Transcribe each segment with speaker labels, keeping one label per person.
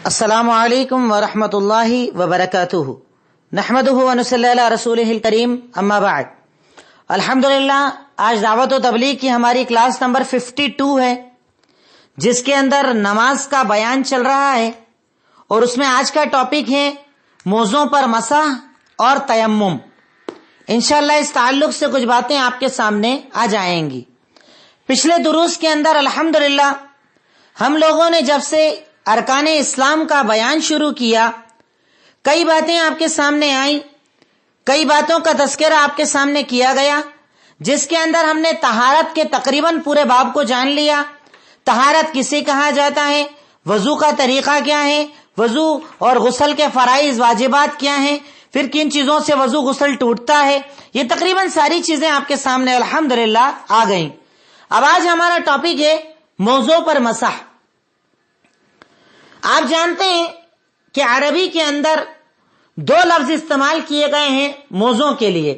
Speaker 1: السلام علیکم ورحمۃ اللہ وبرکاتہ نحمدہ ونصلی علی رسولہ الکریم اما بعد. الحمدللہ آج دعوت و تبلیغ کی ہماری کلاس نمبر 52 ہے، جس کے اندر نماز کا بیان چل رہا ہے، اور اس میں آج کا ٹاپک ہے موزوں پر مسح اور تیمم. انشاءاللہ اس تعلق سے کچھ باتیں آپ کے سامنے آ جائیں گی. پچھلے دروس کے اندر الحمدللہ ہم لوگوں نے جب سے ارکان اسلام کا بیان شروع کیا، کئی باتیں آپ کے سامنے آئیں، کئی باتوں کا تذکرہ آپ کے سامنے کیا گیا، جس کے اندر ہم نے طہارت کے تقریباً پورے باب کو جان لیا. طہارت کسے کہا جاتا ہے، وضو کا طریقہ کیا ہے، وضو اور غسل کے فرائض واجبات کیا ہیں، پھر کن چیزوں سے وضو غسل ٹوٹتا ہے، یہ تقریباً ساری چیزیں آپ کے سامنے الحمدللہ آ گئیں. اب آج ہمارا ٹاپک ہے موضوع پر مسح. آپ جانتے ہیں کہ عربی کے اندر دو لفظ استعمال کیے گئے ہیں موزوں کے لیے.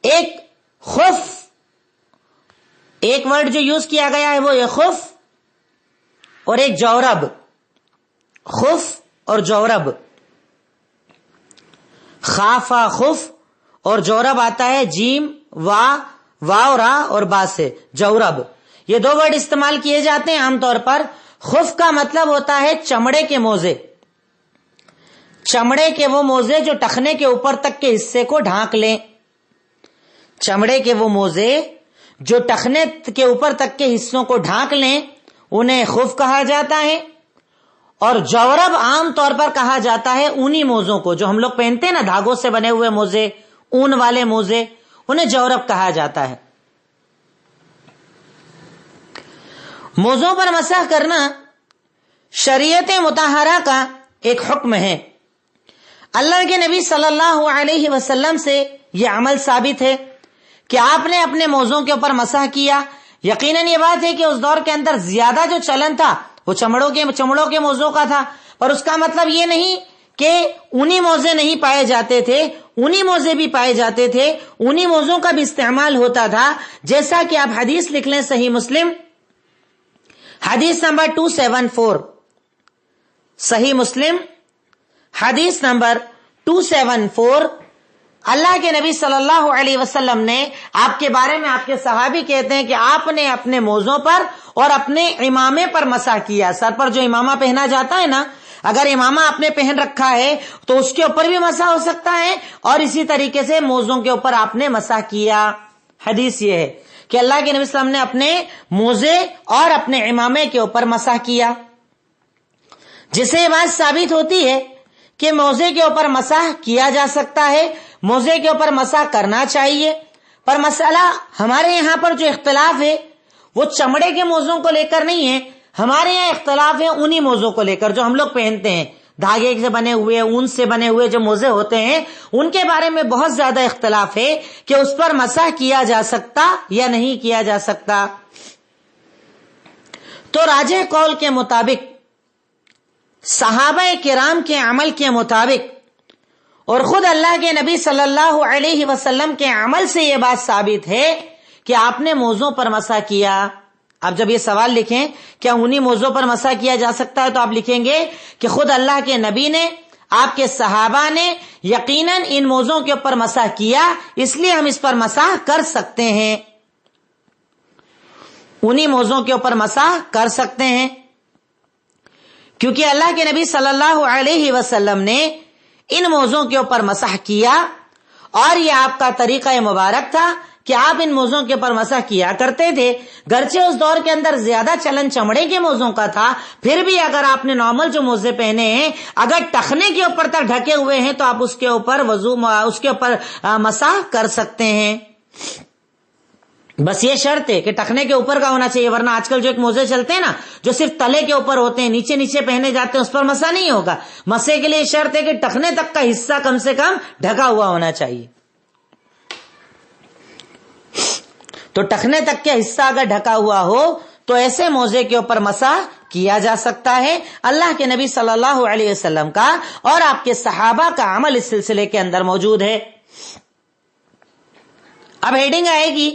Speaker 1: ایک خف، ایک ورڈ جو یوز کیا گیا ہے وہ یہ خف، اور ایک جورب. خف اور جورب، خافا خف، اور جورب آتا ہے جیم واو را اور با سے، جورب. یہ دو ورڈ استعمال کیے جاتے ہیں عام طور پر. خف کا مطلب ہوتا ہے چمڑے کے موزے، چمڑے کے وہ موزے جو ٹخنے کے اوپر تک کے حصے کو ڈھانک لیں. چمڑے کے وہ موزے جو ٹخنے کے اوپر تک کے حصوں کو ڈھانک لیں انہیں خف کہا جاتا ہے. اور جورب عام طور پر کہا جاتا ہے اونی موزوں کو، جو ہم لوگ پہنتے ہیں نا دھاگوں سے بنے ہوئے موزے، اون والے موزے، انہیں جورب کہا جاتا ہے. موزوں پر مسح کرنا شریعت مطہرہ کا ایک حکم ہے. اللہ کے نبی صلی اللہ علیہ وسلم سے یہ عمل ثابت ہے کہ آپ نے اپنے موزوں کے اوپر مسح کیا. یقیناً یہ بات ہے کہ اس دور کے اندر زیادہ جو چلن تھا وہ چمڑوں کے موزوں کا تھا، اور اس کا مطلب یہ نہیں کہ اونی موزے نہیں پائے جاتے تھے، اونی موزے بھی پائے جاتے تھے، اونی موزوں کا بھی استعمال ہوتا تھا. جیسا کہ آپ حدیث لکھ لیں، صحیح مسلم حدیث نمبر 274، صحیح مسلم حدیث نمبر 274. اللہ کے نبی صلی اللہ علیہ وسلم نے آپ کے بارے میں، آپ کے صحابی کہتے ہیں کہ آپ نے اپنے موزوں پر اور اپنے امامے پر مسح کیا. سر پر جو امامہ پہنا جاتا ہے نا، اگر امامہ آپ نے پہن رکھا ہے تو اس کے اوپر بھی مسح ہو سکتا ہے، اور اسی طریقے سے موزوں کے اوپر آپ نے مسح کیا. حدیث یہ ہے کہ اللہ کے نبی صلی اللہ علیہ وسلم نے اپنے موزے اور اپنے امامے کے اوپر مسح کیا، جسے یہ بات ثابت ہوتی ہے کہ موزے کے اوپر مسح کیا جا سکتا ہے، موزے کے اوپر مسح کرنا چاہیے. پر مسئلہ ہمارے یہاں پر جو اختلاف ہے وہ چمڑے کے موزوں کو لے کر نہیں ہے. ہمارے یہاں اختلاف ہے انہی موزوں کو لے کر جو ہم لوگ پہنتے ہیں، دھاگے سے بنے ہوئے، اون سے بنے ہوئے جو موزے ہوتے ہیں، ان کے بارے میں بہت زیادہ اختلاف ہے کہ اس پر مسح کیا جا سکتا یا نہیں کیا جا سکتا. تو راجح قول کے مطابق، صحابہ کرام کے عمل کے مطابق، اور خود اللہ کے نبی صلی اللہ علیہ وسلم کے عمل سے یہ بات ثابت ہے کہ آپ نے موزوں پر مسح کیا. اب جب یہ سوال لکھیں کیا انہی موزوں پر مسح کیا جا سکتا ہے، تو آپ لکھیں گے کہ خود اللہ کے نبی نے، آپ کے صحابہ نے یقیناً ان موزوں کے اوپر مسح کیا، اس لیے ہم اس پر مسح کر سکتے ہیں. انہی موزوں کے اوپر مسح کر سکتے ہیں کیونکہ اللہ کے نبی صلی اللہ علیہ وسلم نے ان موزوں کے اوپر مسح کیا، اور یہ آپ کا طریقہ مبارک تھا کہ آپ ان موزوں کے اوپر مسح کیا کرتے تھے. گرچہ اس دور کے اندر زیادہ چلن چمڑے کے موزوں کا تھا، پھر بھی اگر آپ نے نارمل جو موزے پہنے ہیں اگر ٹخنے کے اوپر تک ڈھکے ہوئے ہیں تو آپ اس کے اوپر مسح کر سکتے ہیں. بس یہ شرط ہے کہ ٹخنے کے اوپر کا ہونا چاہیے، ورنہ آج کل جو ایک موزے چلتے ہیں نا جو صرف تلے کے اوپر ہوتے ہیں، نیچے نیچے پہنے جاتے ہیں، اس پر مسح نہیں ہوگا. مسح کے لیے شرط ہے کہ ٹخنے تک کا حصہ کم سے کم ڈھکا ہوا ہونا چاہیے. تو ٹخنے تک کا حصہ اگر ڈھکا ہوا ہو تو ایسے موزے کے اوپر مسح کیا جا سکتا ہے. اللہ کے نبی صلی اللہ علیہ وسلم کا اور آپ کے صحابہ کا عمل اس سلسلے کے اندر موجود ہے. اب ہیڈنگ آئے گی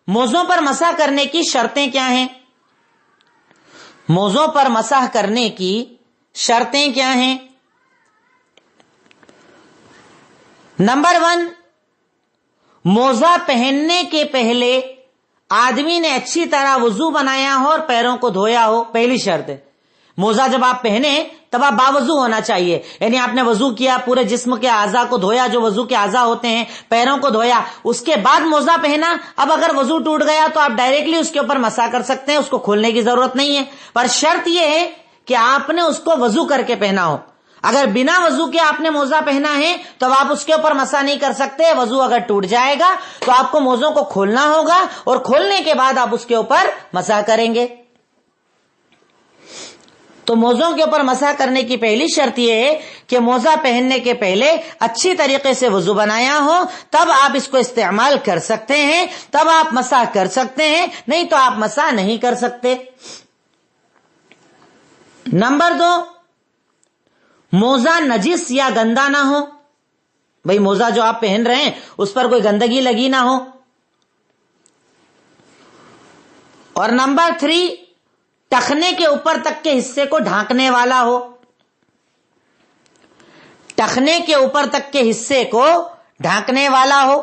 Speaker 1: موزوں پر مسح کرنے کی شرطیں کیا ہیں. موزوں پر مسح کرنے کی شرطیں کیا ہیں؟ نمبر 1، موزہ پہننے کے پہلے آدمی نے اچھی طرح وضو بنایا ہو اور پیروں کو دھویا ہو، پہلی شرط ہے۔ موزہ جب آپ پہنے تب آپ باوضو ہونا چاہیے، یعنی آپ نے وضو کیا، پورے جسم کے اعضاء کو دھویا، جو وضو کے اعضاء ہوتے ہیں، پیروں کو دھویا، اس کے بعد موزہ پہنا۔ اب اگر وضو ٹوٹ گیا تو آپ ڈائریکٹلی اس کے اوپر مسح کر سکتے ہیں، اس کو کھولنے کی ضرورت نہیں ہے، پر شرط یہ ہے کہ آپ نے اس کو وضو کر کے پہنا ہو۔ اگر بنا وضو کے آپ نے موزہ پہنا ہے تو آپ اس کے اوپر مسح نہیں کر سکتے۔ وضو اگر ٹوٹ جائے گا تو آپ کو موزوں کو کھولنا ہوگا اور کھولنے کے بعد آپ اس کے اوپر مسح کریں گے۔ تو موزوں کے اوپر مسح کرنے کی پہلی شرط یہ ہے کہ موزہ پہننے کے پہلے اچھی طریقے سے وضو بنایا ہو، تب آپ اس کو استعمال کر سکتے ہیں، تب آپ مسح کر سکتے ہیں، نہیں تو آپ مسح نہیں کر سکتے۔ نمبر 2، موزہ نجس یا گندا نہ ہو۔ بھئی موزہ جو آپ پہن رہے ہیں اس پر کوئی گندگی لگی نہ ہو۔ اور نمبر 3، ٹخنے کے اوپر تک کے حصے کو ڈھانکنے والا ہو۔ ٹخنے کے اوپر تک کے حصے کو ڈھانکنے والا ہو،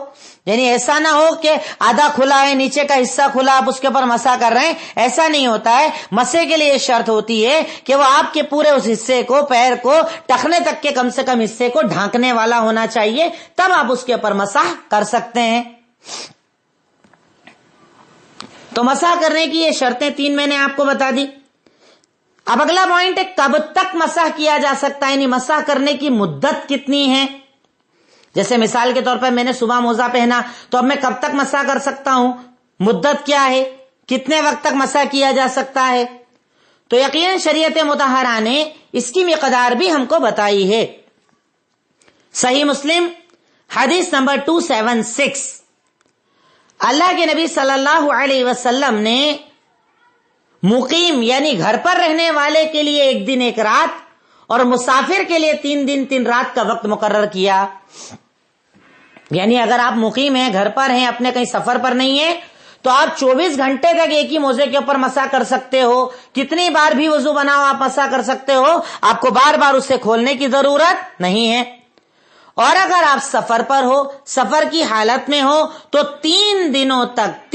Speaker 1: یعنی ایسا نہ ہو کہ آدھا کھلا ہے، نیچے کا حصہ کھلا، آپ اس کے اوپر مسح کر رہے ہیں، ایسا نہیں ہوتا ہے۔ مسح کے لیے یہ شرط ہوتی ہے کہ وہ آپ کے پورے اس حصے کو، پیر کو، ٹخنے تک کے کم سے کم حصے کو ڈھانکنے والا ہونا چاہیے، تب آپ اس کے اوپر مسح کر سکتے ہیں۔ تو مسح کرنے کی یہ شرطیں 3 میں نے آپ کو بتا دی۔ اب اگلا پوائنٹ ہے کب تک مسح کیا جا سکتا ہے، یعنی مسح کرنے کی مدت کتنی ہے۔ جیسے مثال کے طور پر میں نے صبح موزہ پہنا تو اب میں کب تک مسح کر سکتا ہوں، مدت کیا ہے، کتنے وقت تک مسح کیا جا سکتا ہے؟ تو یقیناً شریعت مطہرہ نے اس کی مقدار بھی ہم کو بتائی ہے۔ صحیح مسلم حدیث نمبر 276، اللہ کے نبی صلی اللہ علیہ وسلم نے مقیم یعنی گھر پر رہنے والے کے لیے 1 دن 1 رات اور مسافر کے لیے 3 دن 3 رات کا وقت مقرر کیا۔ یعنی اگر آپ مقیم ہیں، گھر پر ہیں، اپنے کہیں سفر پر نہیں ہیں، تو آپ 24 گھنٹے تک ایک ہی موزے کے اوپر مسح کر سکتے ہو، کتنی بار بھی وضو بناؤ آپ مسح کر سکتے ہو، آپ کو بار بار اسے کھولنے کی ضرورت نہیں ہے۔ اور اگر آپ سفر پر ہو، سفر کی حالت میں ہو، تو 3 دنوں تک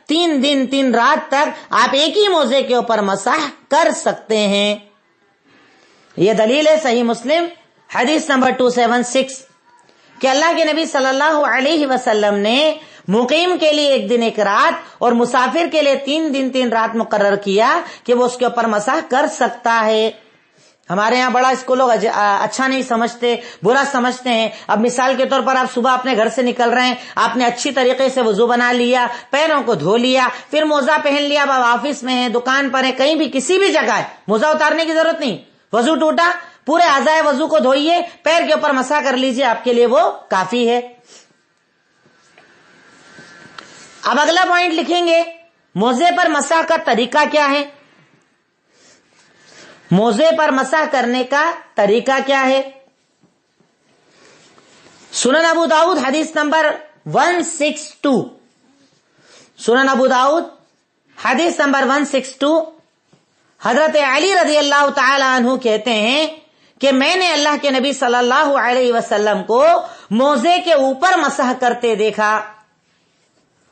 Speaker 1: 3 دن 3 رات تک آپ ایک ہی موزے کے اوپر مسح کر سکتے ہیں۔ یہ دلیل ہے صحیح مسلم حدیث نمبر 276 کہ اللہ کے نبی صلی اللہ علیہ وسلم نے مقیم کے لیے 1 دن 1 رات اور مسافر کے لیے 3 دن 3 رات مقرر کیا کہ وہ اس کے اوپر مسح کر سکتا ہے۔ ہمارے یہاں بڑا اس کو لوگ اچھا نہیں سمجھتے، برا سمجھتے ہیں۔ اب مثال کے طور پر آپ صبح اپنے گھر سے نکل رہے ہیں، آپ نے اچھی طریقے سے وضو بنا لیا، پیروں کو دھو لیا، پھر موزہ پہن لیا، اب آپ آفس میں ہیں، دکان پر ہیں، کہیں بھی کسی بھی جگہ ہے، موزہ اتارنے کی ضرورت نہیں۔ وضو ٹوٹا، پورے اعضائے وضو کو دھوئیے، پیر کے اوپر مسح کر لیجئے، آپ کے لیے وہ کافی ہے۔ اب اگلا پوائنٹ لکھیں گے، موزے پر مسح کا طریقہ کیا ہے؟ موزے پر مسح کرنے کا طریقہ کیا ہے؟ سنن ابو داؤد حدیث نمبر 162، سنن ابو داؤد حدیث نمبر 162، حضرت علی رضی اللہ تعالی عنہ کہتے ہیں کہ میں نے اللہ کے نبی صلی اللہ علیہ وسلم کو موزے کے اوپر مسح کرتے دیکھا۔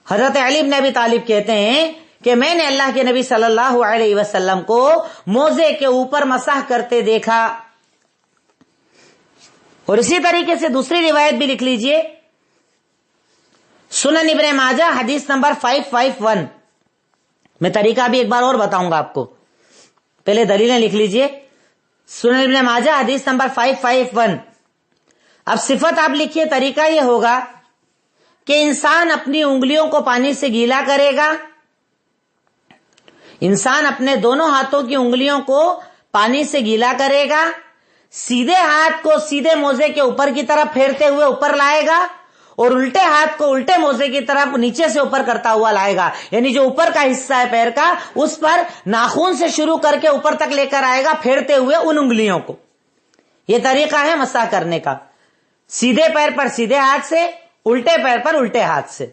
Speaker 1: حضرت علی بن ابی طالب کہتے ہیں کہ میں نے اللہ کے نبی صلی اللہ علیہ وسلم کو موزے کے اوپر مسح کرتے دیکھا۔ اور اسی طریقے سے دوسری روایت بھی لکھ لیجئے، سنن ابن ماجہ حدیث نمبر 551۔ میں طریقہ بھی ایک بار اور بتاؤں گا آپ کو، پہلے دلیلیں لکھ لیجئے۔ سنن ابن ماجہ حدیث نمبر 551۔ اب صفت آپ لکھیے، طریقہ یہ ہوگا کہ انسان اپنی انگلیوں کو پانی سے گیلا کرے گا، انسان اپنے دونوں ہاتھوں کی انگلیوں کو پانی سے گیلا کرے گا، سیدھے ہاتھ کو سیدھے موزے کے اوپر کی طرف پھیرتے ہوئے اوپر لائے گا اور الٹے ہاتھ کو الٹے موزے کی طرف نیچے سے اوپر کرتا ہوا لائے گا، یعنی جو اوپر کا حصہ ہے پیر کا اس پر ناخن سے شروع کر کے اوپر تک لے کر آئے گا پھیرتے ہوئے ان انگلیوں کو۔ یہ طریقہ ہے مسح کرنے کا، سیدھے پیر پر سیدھے ہاتھ سے، الٹے پیر پر الٹے ہاتھ سے۔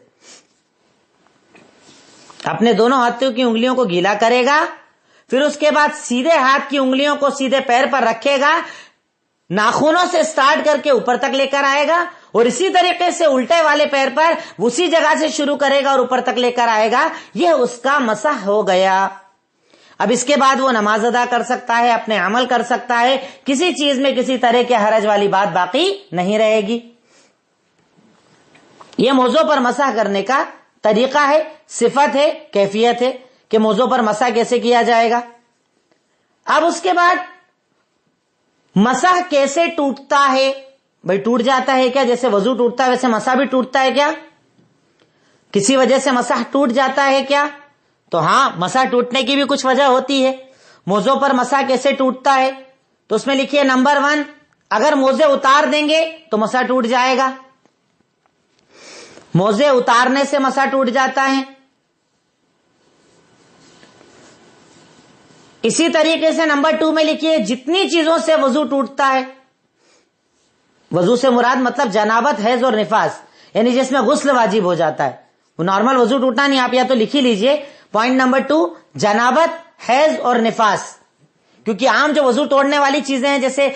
Speaker 1: اپنے دونوں ہاتھوں کی انگلیوں کو گیلا کرے گا، پھر اس کے بعد سیدھے ہاتھ کی انگلیوں کو سیدھے پیر پر رکھے گا, ناخنوں سے سٹارٹ کر کے اوپر تک لے کر آئے گا, اور اسی طریقے سے الٹے والے پیر پر اسی جگہ سے شروع کرے گا اور اوپر تک لے کر آئے گا. یہ اس کا مسح ہو گیا. اب اس کے بعد وہ نماز ادا کر سکتا ہے, اپنے عمل کر سکتا ہے, کسی چیز میں کسی طرح کے حرج والی بات باقی نہیں رہے گی. یہ موضوع پر مسح کرنے کا طریقہ ہے, صفت ہے, کیفیت ہے کہ موضوع پر مسح کیسے کیا جائے گا. اب اس کے بعد مسح کیسے ٹوٹتا ہے؟ بھئی ٹوٹ جاتا ہے کیا؟ جیسے وضو ٹوٹتا ہے ویسے مسح بھی ٹوٹتا ہے کیا؟ کسی وجہ سے مسح ٹوٹ جاتا ہے کیا؟ تو ہاں, مسح ٹوٹنے کی بھی کچھ وجہ ہوتی ہے. موزوں پر مسح کیسے ٹوٹتا ہے؟ تو اس میں لکھیے نمبر 1, اگر موزے اتار دیں گے تو مسح ٹوٹ جائے گا. موزے اتارنے سے مسح ٹوٹ جاتا ہے. اسی طریقے سے نمبر 2 میں لکھیے جتنی چیزوں سے وضو ٹوٹتا ہے. وضو سے مراد مطلب جنابت, حیض اور نفاس, یعنی جس میں غسل واجب ہو جاتا ہے. وہ نارمل وضو ٹوٹنا نہیں, آپ یا تو لکھ ہی لیجئے. پوائنٹ نمبر 2, جنابت, حیض اور نفاس. کیونکہ عام جو وضو توڑنے والی چیزیں ہیں جیسے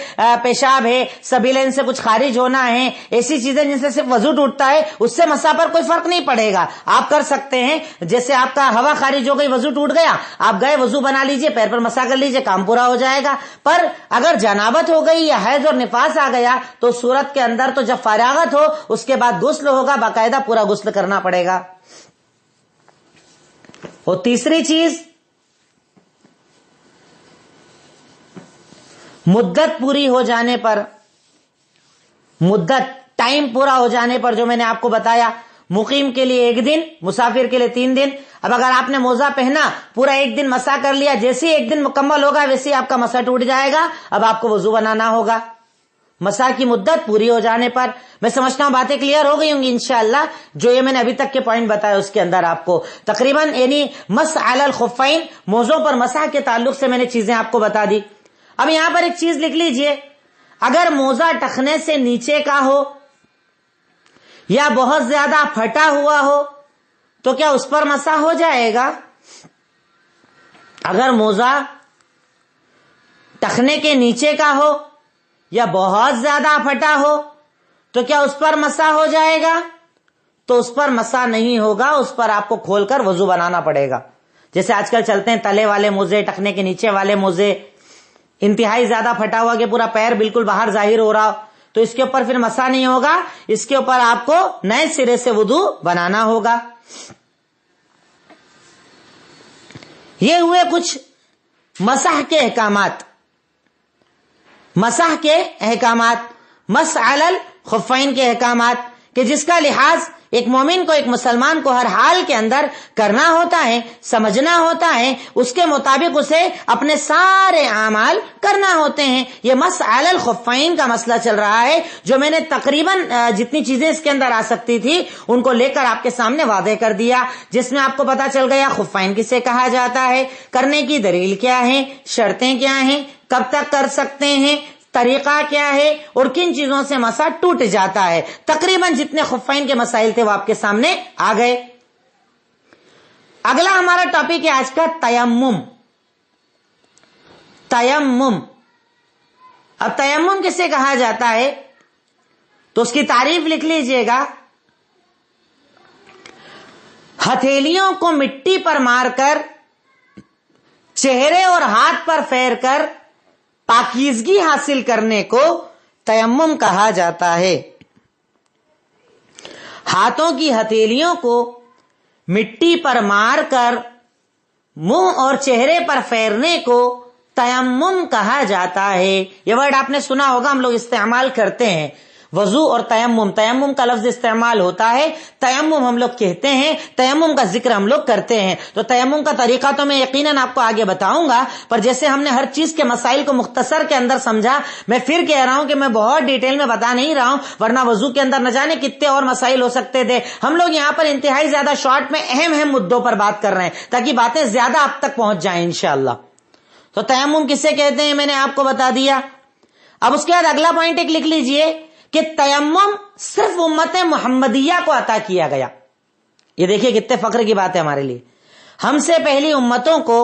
Speaker 1: پیشاب ہے, سبیلین سے کچھ خارج ہونا ہے, ایسی چیزیں جن سے صرف وضو ٹوٹتا ہے, اس سے مسح پر کوئی فرق نہیں پڑے گا. آپ کر سکتے ہیں, جیسے آپ کا ہوا خارج ہو گئی, وضو ٹوٹ گیا, آپ گئے وضو بنا لیجئے, پیر پر مسح کر لیجئے, کام پورا ہو جائے گا. پر اگر جنابت ہو گئی یا حیض اور نفاس آ گیا تو صورت کے اندر تو جب فراغت ہو اس کے بعد غسل ہوگا, باقاعدہ پورا غسل کرنا پڑے گا. اور تیسری چیز, مدت پوری ہو جانے پر, مدت ٹائم پورا ہو جانے پر, جو میں نے آپ کو بتایا, مقیم کے لیے 1 دن, مسافر کے لیے 3 دن. اب اگر آپ نے موزہ پہنا, پورا 1 دن مسح کر لیا, جیسے 1 دن مکمل ہوگا ویسے آپ کا مسح ٹوٹ جائے گا. اب آپ کو وضو بنانا ہوگا مسح کی مدت پوری ہو جانے پر. میں سمجھتا ہوں باتیں کلیئر ہو گئی ہوں گی انشاءاللہ. جو یہ میں نے ابھی تک کے پوائنٹ بتایا اس کے اندر آپ کو تقریباً یعنی مسح علی الخفین, موزوں پر مسح کے تعلق سے میں نے چیزیں آپ کو بتا دی. اب یہاں پر ایک چیز لکھ لیجئے, اگر موزہ ٹخنے سے نیچے کا ہو یا بہت زیادہ پھٹا ہوا ہو تو کیا اس پر مسح ہو جائے گا؟ اگر موزہ ٹخنے کے نیچے کا ہو یا بہت زیادہ پھٹا ہو تو کیا اس پر مسح ہو جائے گا؟ تو اس پر مسح نہیں ہوگا, اس پر آپ کو کھول کر وضو بنانا پڑے گا. جیسے آج کل چلتے ہیں تلے والے موزے, ٹخنے کے نیچے والے موزے, انتہائی زیادہ پھٹا ہوا کہ پورا پیر بالکل باہر ظاہر ہو رہا, تو اس کے اوپر پھر مسح نہیں ہوگا. اس کے اوپر آپ کو نئے سرے سے وضو بنانا ہوگا. یہ ہوئے کچھ مسح کے احکامات. مسح کے احکامات, مسح علی الخفین کے احکامات, کہ جس کا لحاظ ایک مومن کو, ایک مسلمان کو ہر حال کے اندر کرنا ہوتا ہے, سمجھنا ہوتا ہے, اس کے مطابق اسے اپنے سارے اعمال کرنا ہوتے ہیں. یہ مسح علی الخفین کا مسئلہ چل رہا ہے, جو میں نے تقریباً جتنی چیزیں اس کے اندر آ سکتی تھی ان کو لے کر آپ کے سامنے واضح کر دیا, جس میں آپ کو پتا چل گیا خفین کسے کہا جاتا ہے, کرنے کی دلیل کیا ہے, شرطیں کیا ہیں, کب تک کر سکتے ہیں, طریقہ کیا ہے, اور کن چیزوں سے مسح ٹوٹ جاتا ہے. تقریباً جتنے خفین کے مسائل تھے وہ آپ کے سامنے آ گئے. اگلا ہمارا ٹاپک ہے آج کا تیمم. تیمم, اب تیمم کسے کہا جاتا ہے تو اس کی تعریف لکھ لیجئے گا. ہتھیلیوں کو مٹی پر مار کر, چہرے اور ہاتھ پر پھیر کر پاکیزگی حاصل کرنے کو تیمم کہا جاتا ہے. ہاتھوں کی ہتھیلیوں کو مٹی پر مار کر منہ اور چہرے پر پھیرنے کو تیمم کہا جاتا ہے. یہ ورڈ آپ نے سنا ہوگا, ہم لوگ استعمال کرتے ہیں. وضو اور تیمم, تیمم کا لفظ استعمال ہوتا ہے, تیمم ہم لوگ کہتے ہیں, تیمم کا ذکر ہم لوگ کرتے ہیں. تو تیمم کا طریقہ تو میں یقیناً آپ کو آگے بتاؤں گا, پر جیسے ہم نے ہر چیز کے مسائل کو مختصر کے اندر سمجھا, میں پھر کہہ رہا ہوں کہ میں بہت ڈیٹیل میں بتا نہیں رہا ہوں, ورنہ وضو کے اندر نہ جانے کتنے اور مسائل ہو سکتے تھے. ہم لوگ یہاں پر انتہائی زیادہ شارٹ میں اہم مدوں پر بات کر رہے ہیں تاکہ باتیں زیادہ آپ تک پہنچ جائیں انشاءاللہ. تو تیمم کسے کہتے ہیں میں نے آپ کو بتا دیا. اب اس کے بعد اگلا پوائنٹ ایک لکھ لیجئے کہ تیمم صرف امت محمدیہ کو عطا کیا گیا. یہ دیکھیے کتنے فخر کی بات ہے ہمارے لیے. ہم سے پہلی امتوں کو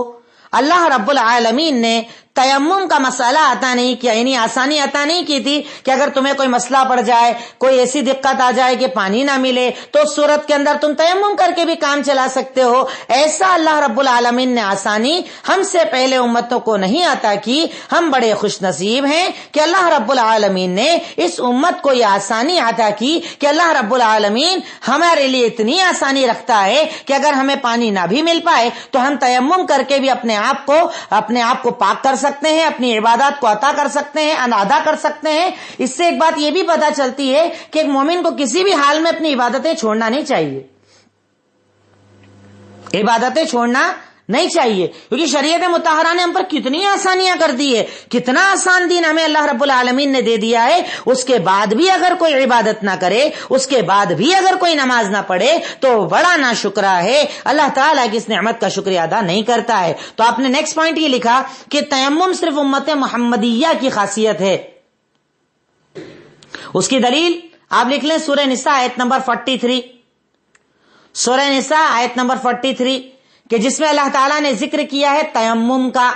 Speaker 1: اللہ رب العالمین نے تیمم کا مسئلہ عطا نہیں کیا، یعنی آسانی عطا نہیں کی تھی کہ اگر تمہیں کوئی مسئلہ پڑ جائے، کوئی ایسی دقت آ جائے کہ پانی نہ ملے تو اس صورت کے اندر تم تیمم کر کے بھی کام چلا سکتے ہو. ایسا اللہ رب العالمین نے آسانی ہم سے پہلے امتوں کو نہیں عطا کی. ہم بڑے خوش نصیب ہیں کہ اللہ رب العالمین نے اس امت کو یہ آسانی عطا کی کہ اللہ رب العالمین ہمارے لیے اتنی آسانی رکھتا ہے کہ اگر ہمیں پانی نہ بھی مل پائے تو ہم تیمم کر کے بھی اپنے آپ کو پاک کر سکتے ہیں، اپنی عبادات کو عطا کر سکتے ہیں، ادا کر سکتے ہیں. اس سے ایک بات یہ بھی پتہ چلتی ہے کہ ایک مومن کو کسی بھی حال میں اپنی عبادتیں چھوڑنا نہیں چاہیے، عبادتیں چھوڑنا نہیں چاہیے، کیونکہ شریعت مطہرہ نے ہم پر کتنی آسانیاں کر دی ہے، کتنا آسان دین ہمیں اللہ رب العالمین نے دے دیا ہے. اس کے بعد بھی اگر کوئی عبادت نہ کرے، اس کے بعد بھی اگر کوئی نماز نہ پڑھے تو بڑا ناشکرا ہے، اللہ تعالیٰ کی اس نعمت کا شکریہ ادا نہیں کرتا ہے. تو آپ نے نیکسٹ پوائنٹ یہ لکھا کہ تیمم صرف امت محمدیہ کی خاصیت ہے. اس کی دلیل آپ لکھ لیں سورہ نساء آیت نمبر 43، سورہ نساء آیت نمبر 43 کہ جس میں اللہ تعالیٰ نے ذکر کیا ہے تیمم کا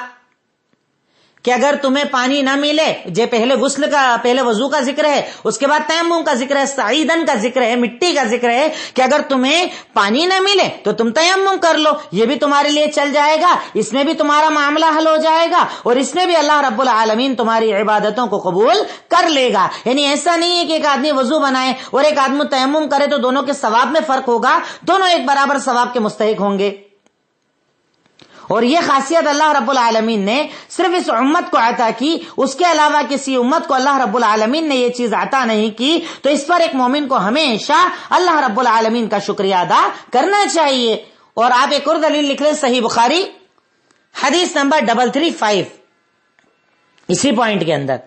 Speaker 1: کہ اگر تمہیں پانی نہ ملے، پہلے وضو کا ذکر ہے، اس کے بعد تیمم کا ذکر ہے، سعیدن کا ذکر ہے، مٹی کا ذکر ہے کہ اگر تمہیں پانی نہ ملے تو تم تیمم کر لو، یہ بھی تمہارے لیے چل جائے گا، اس میں بھی تمہارا معاملہ حل ہو جائے گا اور اس میں بھی اللہ رب العالمین تمہاری عبادتوں کو قبول کر لے گا. یعنی ایسا نہیں ہے کہ ایک آدمی وضو بنائے اور ایک آدمی تیمم کرے تو دونوں کے ثواب میں فرق ہوگا، دونوں ایک برابر ثواب کے مستحق ہوں گے. اور یہ خاصیت اللہ رب العالمین نے صرف اس امت کو عطا کی، اس کے علاوہ کسی امت کو اللہ رب العالمین نے یہ چیز عطا نہیں کی. تو اس پر ایک مومن کو ہمیشہ اللہ رب العالمین کا شکریہ ادا کرنا چاہیے. اور آپ ایک اور دلیل لکھ لیں صحیح بخاری حدیث نمبر 335، اسی پوائنٹ کے اندر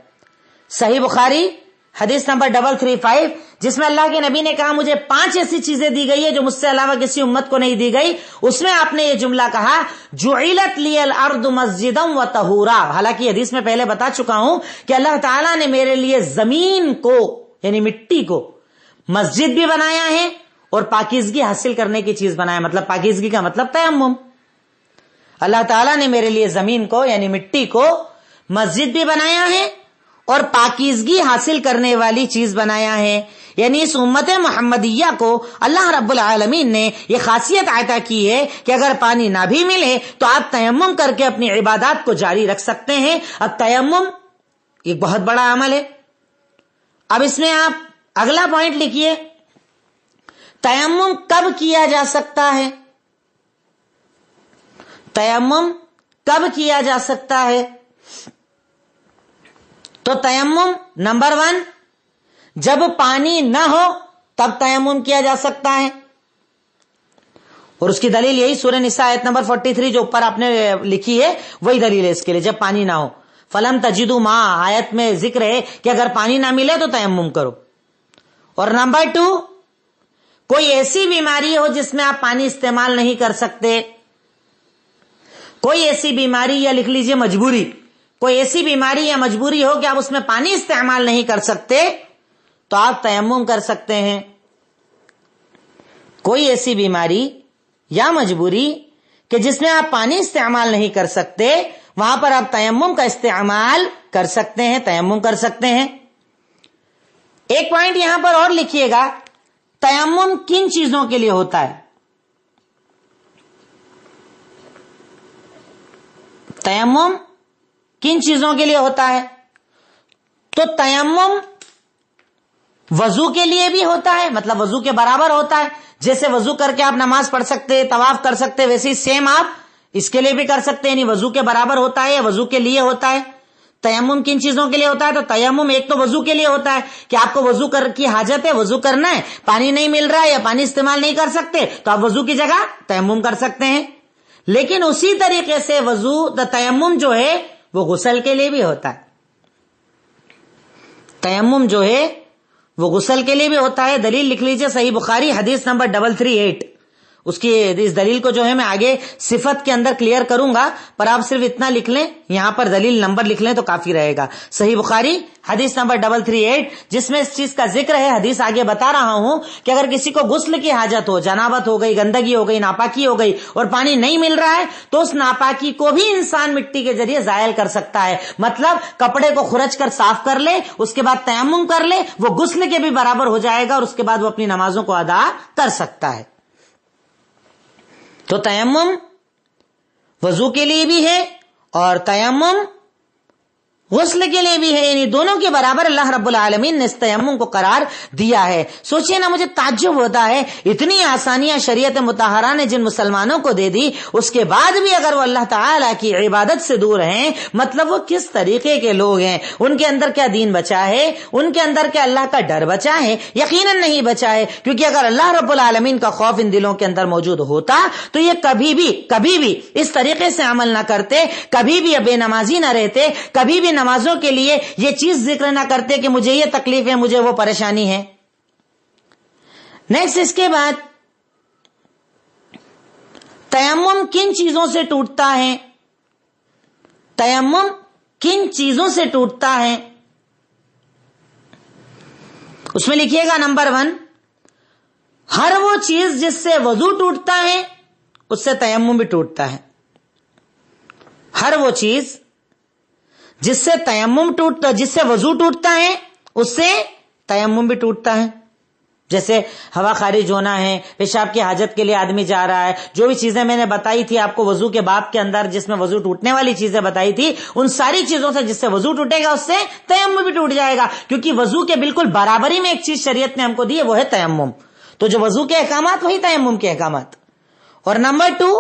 Speaker 1: صحیح بخاری حدیث نمبر 335 جس میں اللہ کے نبی نے کہا مجھے 5 ایسی چیزیں دی گئی ہے جو مجھ سے علاوہ کسی امت کو نہیں دی گئی. اس میں آپ نے یہ جملہ کہا جعلت لی الارض مسجدا وطہورا. حالانکہ حدیث میں پہلے بتا چکا ہوں کہ اللہ تعالیٰ نے میرے لیے زمین کو یعنی مٹی کو مسجد بھی بنایا ہے اور پاکیزگی حاصل کرنے کی چیز بنایا. مطلب پاکیزگی کا مطلب تیمم. اللہ تعالیٰ نے میرے لیے زمین کو یعنی مٹی کو مسجد بھی بنایا ہے اور پاکیزگی حاصل کرنے والی چیز بنایا ہے. یعنی اس امت محمدیہ کو اللہ رب العالمین نے یہ خاصیت عطا کی ہے کہ اگر پانی نہ بھی ملے تو آپ تیمم کر کے اپنی عبادات کو جاری رکھ سکتے ہیں. اب تیمم ایک بہت بڑا عمل ہے. اب اس میں آپ اگلا پوائنٹ لکھیے، تیمم کب کیا جا سکتا ہے؟ تیمم کب کیا جا سکتا ہے؟ تو تیمم نمبر 1 جب پانی نہ ہو تب تیمم کیا جا سکتا ہے. اور اس کی دلیل یہی سورہ نساء آیت نمبر 43 جو اوپر آپ نے لکھی ہے وہی دلیل ہے اس کے لیے. جب پانی نہ ہو فلم تجدوا ماء آیت میں ذکر ہے کہ اگر پانی نہ ملے تو تیمم کرو. اور نمبر 2 کوئی ایسی بیماری ہو جس میں آپ پانی استعمال نہیں کر سکتے، کوئی ایسی بیماری یا لکھ لیجئے مجبوری، کوئی ایسی بیماری یا مجبوری ہو کہ آپ اس میں پانی استعمال نہیں کر سکتے تو آپ تیمم کر سکتے ہیں. کوئی ایسی بیماری یا مجبوری کہ جس میں آپ پانی استعمال نہیں کر سکتے وہاں پر آپ تیمم کا استعمال کر سکتے ہیں، تیمم کر سکتے ہیں. ایک پوائنٹ یہاں پر اور لکھیے گا، تیمم کن چیزوں کے لیے ہوتا ہے؟ تیمم کن چیزوں کے لیے ہوتا ہے؟ تو تیمم وضو کے لیے بھی ہوتا ہے، مطلب وضو کے برابر ہوتا ہے. جیسے وضو کر کے آپ نماز پڑھ سکتے، طواف کر سکتے، ویسے ہی سیم آپ اس کے لیے بھی کر سکتے ہیں. یعنی وضو کے برابر ہوتا ہے یا وضو کے لیے ہوتا ہے. تیمم کن چیزوں کے لیے ہوتا ہے؟ تو تیمم ایک تو وضو کے لیے ہوتا ہے کہ آپ کو وضو کی حاجت ہے، وضو کرنا ہے، پانی نہیں مل رہا ہے یا پانی استعمال نہیں کر سکتے تو آپ وضو کی جگہ تیمم کر سکتے ہیں. لیکن اسی طریقے سے تیمم جو ہے وہ غسل کے لیے بھی ہوتا ہے. تیمم جو ہے وہ غسل کے لیے بھی ہوتا ہے. دلیل لکھ لیجئے صحیح بخاری حدیث نمبر 338 اس کی اس دلیل کو جو ہے میں آگے صفت کے اندر کلیئر کروں گا، پر آپ صرف اتنا لکھ لیں، یہاں پر دلیل نمبر لکھ لیں تو کافی رہے گا۔ صحیح بخاری حدیث نمبر 338 جس میں اس چیز کا ذکر ہے، حدیث آگے بتا رہا ہوں کہ اگر کسی کو غسل کی حاجت ہو، جنابت ہو گئی، گندگی ہو گئی، ناپاکی ہو گئی اور پانی نہیں مل رہا ہے تو اس ناپاکی کو بھی انسان مٹی کے ذریعے زائل کر سکتا ہے۔ مطلب کپڑے کو خرچ کر صاف کر لے، اس کے بعد تیمم کر لے، وہ غسل کے بھی برابر ہو جائے گا اور اس کے بعد وہ اپنی نمازوں کو ادا کر سکتا ہے۔ تو تیمم وضو کے لیے بھی ہے اور تیمم غسل کے لیے بھی ہے، یعنی دونوں کے برابر اللہ رب العالمین نے اس تیمم کو قرار دیا ہے۔ سوچئے نا، مجھے تعجب ہوتا ہے، اتنی آسانیاں شریعت مطہرہ نے جن مسلمانوں کو دے دی، اس کے بعد بھی اگر وہ اللہ تعالیٰ کی عبادت سے دور ہیں، مطلب وہ کس طریقے کے لوگ ہیں؟ ان کے اندر کیا دین بچا ہے؟ ان کے اندر کیا اللہ کا ڈر بچا ہے؟ یقیناً نہیں بچا ہے، کیونکہ اگر اللہ رب العالمین کا خوف ان دلوں کے اندر موجود ہوتا تو یہ کبھی بھی اس طریقے سے عمل نہ کرتے، کبھی بھی بے نمازی نہ رہتے، کبھی بھی نمازوں کے لیے یہ چیز ذکر نہ کرتے کہ مجھے یہ تکلیف ہے، مجھے وہ پریشانی ہے۔ نیکسٹ، اس کے بعد تیمم کن چیزوں سے ٹوٹتا ہے؟ تیمم کن چیزوں سے ٹوٹتا ہے؟ اس میں لکھیے گا نمبر 1، ہر وہ چیز جس سے وضو ٹوٹتا ہے اس سے تیمم بھی ٹوٹتا ہے۔ ہر وہ چیز جس سے تیمم ٹوٹتا، جس سے وضو ٹوٹتا ہے اس سے تیمم بھی ٹوٹتا ہے۔ جیسے ہوا خارج ہونا ہے، پیشاب کی حاجت کے لیے آدمی جا رہا ہے، جو بھی چیزیں میں نے بتائی تھی آپ کو وضو کے باب کے اندر، جس میں وضو ٹوٹنے والی چیزیں بتائی تھی، ان ساری چیزوں سے جس سے وضو ٹوٹے گا اس سے تیمم بھی ٹوٹ جائے گا، کیونکہ وضو کے بالکل برابری میں ایک چیز شریعت نے ہم کو دی ہے، وہ ہے تیمم۔ تو جو وضو کے احکامات وہی تیمم کے احکامات۔ اور نمبر 2،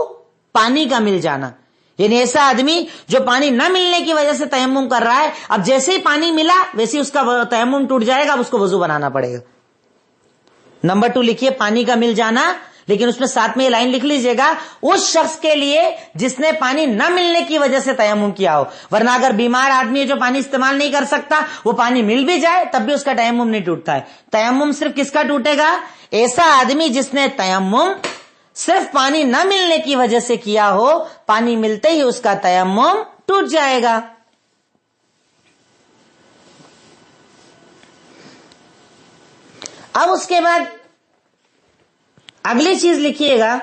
Speaker 1: پانی کا مل جانا، یعنی ایسا آدمی جو پانی نہ ملنے کی وجہ سے تیمم کر رہا ہے، اب جیسے ہی پانی ملا ویسے ہی اس کا تیمم ٹوٹ جائے گا، اب اس کو وضو بنانا پڑے گا۔ نمبر 2 لکھیے پانی کا مل جانا، لیکن اس میں ساتھ میں یہ لائن لکھ لیجئے گا، اس شخص کے لیے جس نے پانی نہ ملنے کی وجہ سے تیمم کیا ہو، ورنہ اگر بیمار آدمی ہے جو پانی استعمال نہیں کر سکتا، وہ پانی مل بھی جائے تب بھی اس کا تیمم نہیں ٹوٹتا ہے۔ تیمم صرف کس کا ٹوٹے گا؟ ایسا آدمی جس نے تیمم صرف پانی نہ ملنے کی وجہ سے کیا ہو، پانی ملتے ہی اس کا تیمم ٹوٹ جائے گا۔ اب اس کے بعد اگلی چیز لکھیے گا،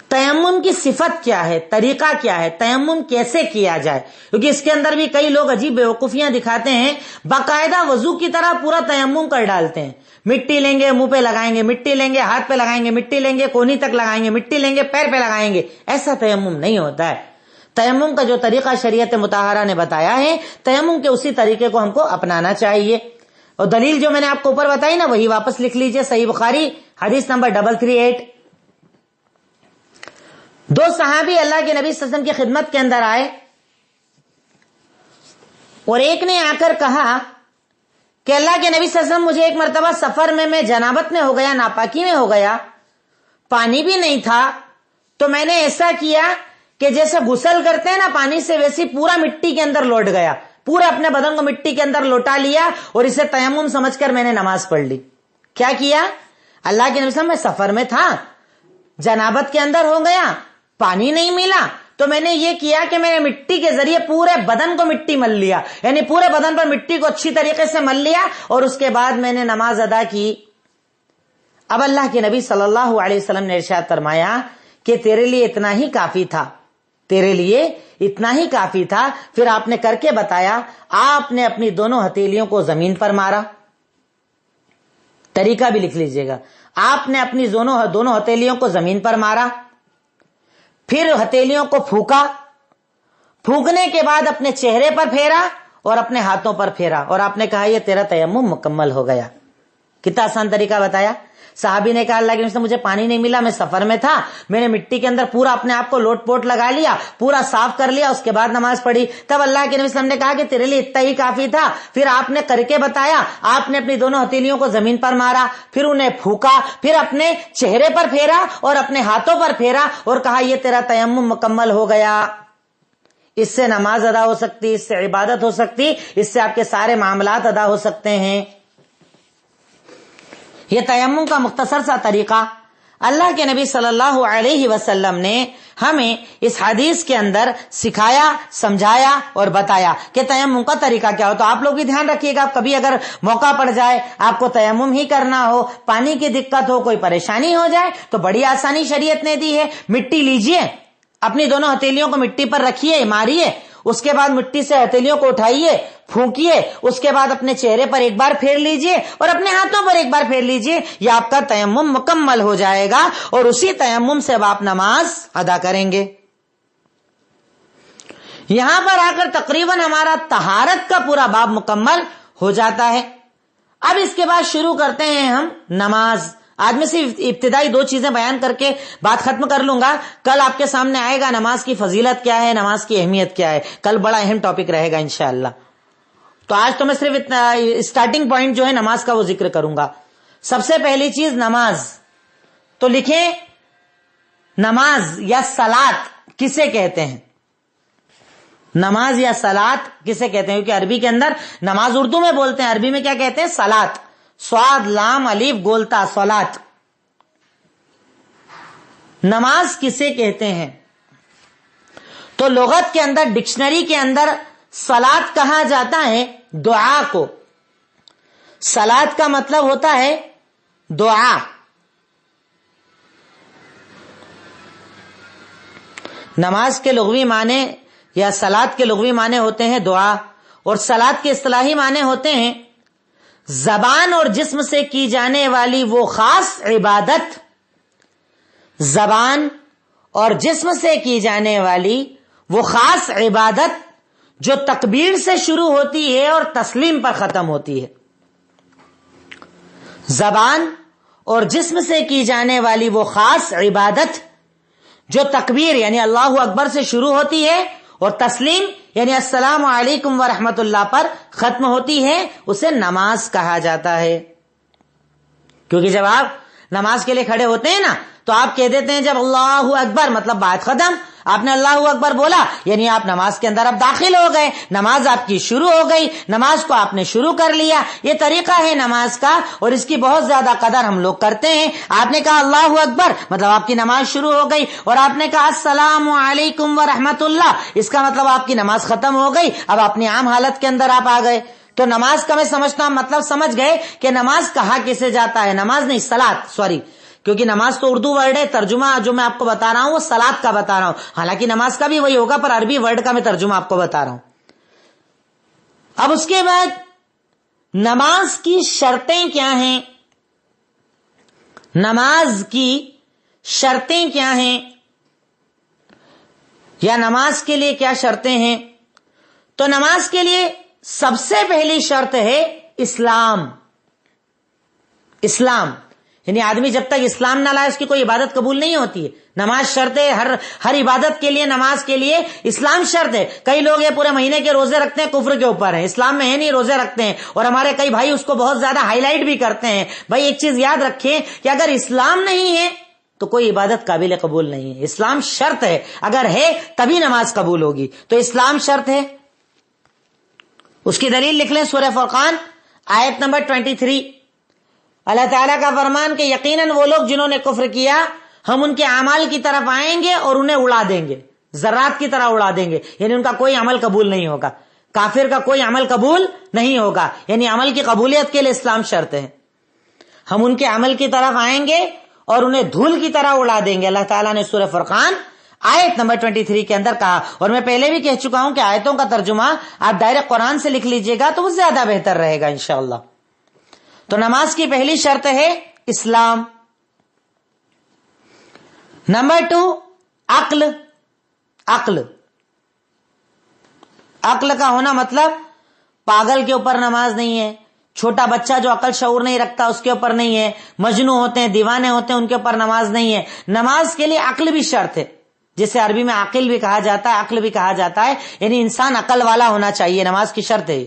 Speaker 1: تیمم کی صفت کیا ہے، طریقہ کیا ہے، تیمم کیسے کیا جائے، کیونکہ اس کے اندر بھی کئی لوگ عجیب بیوقوفیاں دکھاتے ہیں، باقاعدہ وضو کی طرح پورا تیمم کر ڈالتے ہیں، مٹی لیں گے منہ پہ لگائیں گے، مٹی لیں گے ہاتھ پہ لگائیں گے، مٹی لیں گے کونی تک لگائیں گے، مٹی لیں گے پیر پہ لگائیں گے۔ ایسا تیمم نہیں ہوتا ہے۔ تیمم کا جو طریقہ شریعت مطہرہ نے بتایا ہے، تیمم کے اسی طریقے کو ہم کو اپنانا چاہیے۔ اور دلیل جو میں نے آپ کو اوپر بتائی نا، وہی واپس لکھ لیجئے، صحیح بخاری حدیث نمبر 338۔ 2 صحابی اللہ کے نبی صلی اللہ علیہ وسلم کی خدمت کے اندر آئے اور ایک نے آ کر کہا کہ اللہ کے نبی صلی اللہ علیہ وسلم، مجھے ایک مرتبہ سفر میں جنابت میں ہو گیا، ناپاکی میں ہو گیا، پانی بھی نہیں تھا، تو میں نے ایسا کیا کہ جیسے غسل کرتے ہیں نا پانی سے، ویسی پورا مٹی کے اندر لوٹ گیا، پورا اپنے بدن کو مٹی کے اندر لوٹا لیا اور اسے تیمم سمجھ کر میں نے نماز پڑھ لی۔ کیا کیا؟ اللہ کے نبی صلی اللہ علیہ وسلم، میں سفر میں تھا، جنابت کے اندر ہو گیا، پانی نہیں ملا، تو میں نے یہ کیا کہ میں نے مٹی کے ذریعے پورے بدن کو مٹی مل لیا، یعنی پورے بدن پر مٹی کو اچھی طریقے سے مل لیا اور اس کے بعد میں نے نماز ادا کی۔ اب اللہ کے نبی صلی اللہ علیہ وسلم نے ارشاد فرمایا کہ تیرے لیے اتنا ہی کافی تھا، تیرے لیے اتنا ہی کافی تھا۔ پھر آپ نے کر کے بتایا، آپ نے اپنی دونوں ہتھیلیوں کو زمین پر مارا، طریقہ بھی لکھ لیجئے گا، آپ نے اپنی دونوں ہتھیلیوں کو زمین پر مارا، پھر ہتھیلیوں کو پھونکا، پھونکنے کے بعد اپنے چہرے پر پھیرا اور اپنے ہاتھوں پر پھیرا، اور آپ نے کہا یہ تیرا تیمم مکمل ہو گیا۔ کتنا آسان طریقہ بتایا۔ صحابی نے کہا اللہ کے نبی، مجھے پانی نہیں ملا، میں سفر میں تھا، میں نے مٹی کے اندر پورا اپنے آپ کو لوٹ پوٹ لگا لیا، پورا صاف کر لیا، اس کے بعد نماز پڑھی۔ تب اللہ کے نبی صلی اللہ علیہ وسلم نے کہا کہ تیرے لیے اتنا ہی کافی تھا۔ پھر آپ نے کر کے بتایا، آپ نے اپنی دونوں ہتھیلیوں کو زمین پر مارا، پھر انہیں پھونکا، پھر اپنے چہرے پر پھیرا اور اپنے ہاتھوں پر پھیرا اور کہا یہ تیرا تیمم مکمل ہو گیا۔ اس سے نماز ادا ہو سکتی، اس سے عبادت ہو سکتی، اس سے آپ کے سارے معاملات ادا ہو سکتے ہیں۔ یہ تیمم کا مختصر سا طریقہ اللہ کے نبی صلی اللہ علیہ وسلم نے ہمیں اس حدیث کے اندر سکھایا، سمجھایا اور بتایا کہ تیمم کا طریقہ کیا ہو. تو آپ لوگ بھی دھیان رکھیے گا، کبھی اگر موقع پڑ جائے آپ کو تیمم ہی کرنا ہو، پانی کی دقت ہو، کوئی پریشانی ہو جائے تو بڑی آسانی شریعت نے دی ہے. مٹی لیجئے، اپنی دونوں ہتھیلیوں کو مٹی پر رکھیے، ماریے، اس کے بعد مٹی سے ہتھیلیوں کو اٹھائیے، پھونکیے، اس کے بعد اپنے چہرے پر ایک بار پھیر لیجئے اور اپنے ہاتھوں پر ایک بار پھیر لیجئے. یہ آپ کا تیمم مکمل ہو جائے گا اور اسی تیمم سے اب آپ نماز ادا کریں گے. یہاں پر آ کر تقریباً ہمارا طہارت کا پورا باب مکمل ہو جاتا ہے. اب اس کے بعد شروع کرتے ہیں ہم نماز. آج میں صرف ابتدائی 2 چیزیں بیان کر کے بات ختم کر لوں گا. کل آپ کے سامنے آئے گا نماز کی فضیلت کیا ہے، نماز کی اہمیت کیا ہے. کل بڑا اہم ٹاپک رہے گا انشاءاللہ. تو آج تو میں صرف اسٹارٹنگ پوائنٹ جو ہے نماز کا وہ ذکر کروں گا. سب سے پہلی چیز نماز. تو لکھیں نماز یا صلات کسے کہتے ہیں؟ نماز یا صلات کسے کہتے ہیں؟ کیونکہ عربی کے اندر نماز اردو میں بولتے ہیں، عربی میں کیا کہتے ہیں؟ صلات. صاد لام الف گولتا صلات. نماز کسے کہتے ہیں؟ تو لغت کے اندر، ڈکشنری کے اندر صلات کہا جاتا ہے دعا کو. صلات کا مطلب ہوتا ہے دعا. نماز کے لغوی معنی یا صلات کے لغوی معنی ہوتے ہیں دعا، اور صلات کے اصطلاحی معنی ہوتے ہیں زبان اور جسم سے کی جانے والی وہ خاص عبادت. زبان اور جسم سے کی جانے والی وہ خاص عبادت جو تکبیر سے شروع ہوتی ہے اور تسلیم پر ختم ہوتی ہے. زبان اور جسم سے کی جانے والی وہ خاص عبادت جو تکبیر یعنی اللہ اکبر سے شروع ہوتی ہے اور تسلیم یعنی السلام علیکم ورحمۃ اللہ پر ختم ہوتی ہے، اسے نماز کہا جاتا ہے. کیونکہ جب آپ نماز کے لیے کھڑے ہوتے ہیں نا تو آپ کہہ دیتے ہیں جب اللہ اکبر، مطلب بات ختم. آپ نے اللہ اکبر بولا یعنی آپ نماز کے اندر اب داخل ہو گئے، نماز آپ کی شروع ہو گئی، نماز کو آپ نے شروع کر لیا. یہ طریقہ ہے نماز کا اور اس کی بہت زیادہ قدر ہم لوگ کرتے ہیں. آپ نے کہا اللہ اکبر مطلب آپ کی نماز شروع ہو گئی، اور آپ نے کہا السلام علیکم ورحمۃ اللہ، اس کا مطلب آپ کی نماز ختم ہو گئی. اب اپنی عام حالت کے اندر آپ آ گئے. تو نماز کا میں سمجھتا ہوں مطلب سمجھ گئے کہ نماز کہا کسے جاتا ہے. نماز نہیں، صلات، سوری، کیونکہ نماز تو اردو ورڈ ہے، ترجمہ جو میں آپ کو بتا رہا ہوں وہ صلات کا بتا رہا ہوں. حالانکہ نماز کا بھی وہی ہوگا پر عربی ورڈ کا میں ترجمہ آپ کو بتا رہا ہوں. اب اس کے بعد نماز کی شرطیں کیا ہیں؟ نماز کی شرطیں کیا ہیں یا نماز کے لیے کیا شرطیں ہیں؟ تو نماز کے لیے سب سے پہلی شرط ہے اسلام. اسلام یعنی آدمی جب تک اسلام نہ لائے اس کی کوئی عبادت قبول نہیں ہوتی ہے. نماز شرط ہے، ہر عبادت کے لیے، نماز کے لیے اسلام شرط ہے. کئی لوگ یہ پورے مہینے کے روزے رکھتے ہیں، کفر کے اوپر ہیں، اسلام میں ہے نہیں، روزے رکھتے ہیں. اور ہمارے کئی بھائی اس کو بہت زیادہ ہائی لائٹ بھی کرتے ہیں. بھائی ایک چیز یاد رکھیں کہ اگر اسلام نہیں ہے تو کوئی عبادت قابل قبول نہیں ہے. اسلام شرط ہے، اگر ہے تبھی نماز قبول ہوگی. تو اسلام شرط ہے. اس کی دلیل لکھ لیں سورہ فرقان آیت نمبر 23. اللہ تعالیٰ کا فرمان کہ یقیناً وہ لوگ جنہوں نے کفر کیا ہم ان کے اعمال کی طرف آئیں گے اور انہیں اڑا دیں گے، ذرات کی طرح اڑا دیں گے. یعنی ان کا کوئی عمل قبول نہیں ہوگا. کافر کا کوئی عمل قبول نہیں ہوگا. یعنی عمل کی قبولیت کے لیے اسلام شرط ہے. ہم ان کے عمل کی طرف آئیں گے اور انہیں دھول کی طرح اڑا دیں گے. اللہ تعالیٰ نے سورہ فرقان آیت نمبر 23 کے اندر کہا. اور میں پہلے بھی کہہ چکا ہوں کہ آیتوں کا ترجمہ آپ ڈائریکٹ قرآن سے لکھ لیجئے گا تو وہ زیادہ بہتر رہے گا انشاءاللہ. تو نماز کی پہلی شرط ہے اسلام. نمبر 2 عقل. عقل کا ہونا مطلب پاگل کے اوپر نماز نہیں ہے، چھوٹا بچہ جو عقل شعور نہیں رکھتا اس کے اوپر نہیں ہے، مجنون ہوتے ہیں، دیوانے ہوتے ہیں، ان کے اوپر نماز نہیں ہے. نماز کے لیے عقل بھی شرط ہے، جسے عربی میں عاقل بھی کہا جاتا ہے، عقل بھی کہا جاتا ہے. یعنی انسان عقل والا ہونا چاہیے، نماز کی شرط ہے.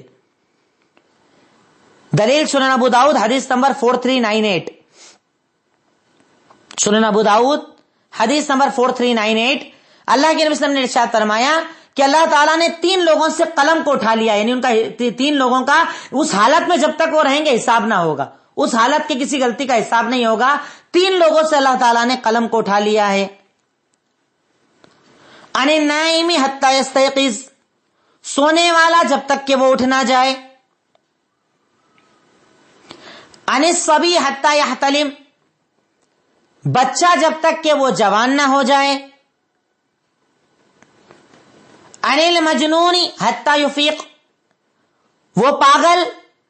Speaker 1: دلیل سنن ابو داؤد حدیث نمبر 4398. سنن ابو داؤد حدیث نمبر 4398. اللہ کے نبی صلی اللہ علیہ وسلم نے ارشاد فرمایا کہ اللہ تعالیٰ نے 3 لوگوں سے قلم کو اٹھا لیا. یعنی ان کا 3 لوگوں کا اس حالت میں جب تک وہ رہیں گے حساب نہ ہوگا. اس حالت کے کسی غلطی کا حساب نہیں ہوگا. 3 لوگوں سے اللہ تعالیٰ نے قلم کو اٹھا لیا ہے. عن النائم حتی یستیقظ، سونے والا جب تک کہ وہ اٹھ نہ جائے. عن الصبی حتی یحتلم، بچہ جب تک کہ وہ جوان نہ ہو جائے. عن المجنون حتی یفیق، وہ پاگل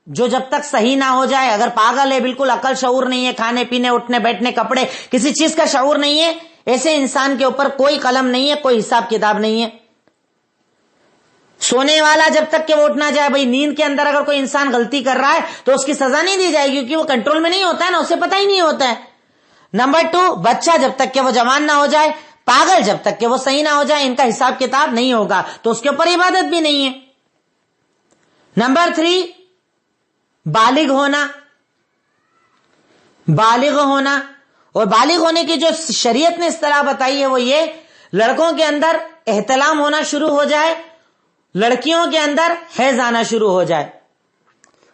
Speaker 1: جو جب تک صحیح نہ ہو جائے. اگر پاگل ہے، بالکل عقل شعور نہیں ہے، کھانے پینے اٹھنے بیٹھنے کپڑے کسی چیز کا شعور نہیں ہے، ایسے انسان کے اوپر کوئی قلم نہیں ہے، کوئی حساب کتاب نہیں ہے. سونے والا جب تک کہ وہ اٹھ نہ جائے. بھائی نیند کے اندر اگر کوئی انسان غلطی کر رہا ہے تو اس کی سزا نہیں دی جائے گی، کیونکہ وہ کنٹرول میں نہیں ہوتا ہے نا، اسے پتہ ہی نہیں ہوتا ہے. نمبر 2، بچہ جب تک کہ وہ جوان نہ ہو جائے، پاگل جب تک کہ وہ صحیح نہ ہو جائے، ان کا حساب کتاب نہیں ہوگا تو اس کے اوپر عبادت بھی نہیں ہے. نمبر 3، بالغ ہونا. بالغ ہونا، اور بالغ ہونے کی جو شریعت نے اصطلاح بتائی ہے وہ یہ، لڑکوں کے اندر احتلام ہونا شروع ہو جائے، لڑکیوں کے اندر حیض آنا شروع ہو جائے.